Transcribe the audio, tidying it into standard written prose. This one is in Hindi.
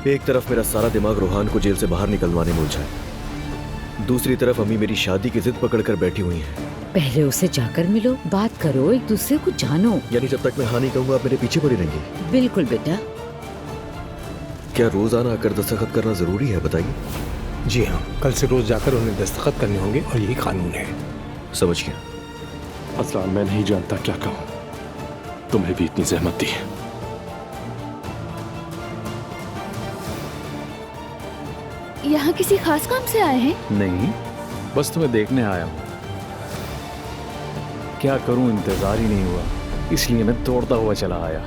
एक तरफ मेरा सारा दिमाग रोहान को जेल से बाहर निकलवाने में उलझा है, दूसरी तरफ अम्मी मेरी शादी की जिद पकड़कर बैठी हुई हैं। पहले उसे जाकर मिलो, बात करो, एक दूसरे को जानो। यानी जब तक मैं हाँ नहीं कहूंगा आप मेरे पीछे पड़ी रहेंगी? बिल्कुल बेटा। क्या रोज आना आकर दस्तखत करना जरूरी है, बताइए? जी हाँ, कल से रोज जाकर उन्हें दस्तखत करने होंगे और यही कानून है। समझ गया। असलान, मैं नहीं जानता क्या कहूँ, तुम्हें भी इतनी जहमत दी। यहाँ किसी खास काम से आए हैं? नहीं, बस तुम्हें देखने आया हूँ। क्या करूं, इंतजार ही नहीं हुआ, इसलिए मैं दौड़ता हुआ चला आया।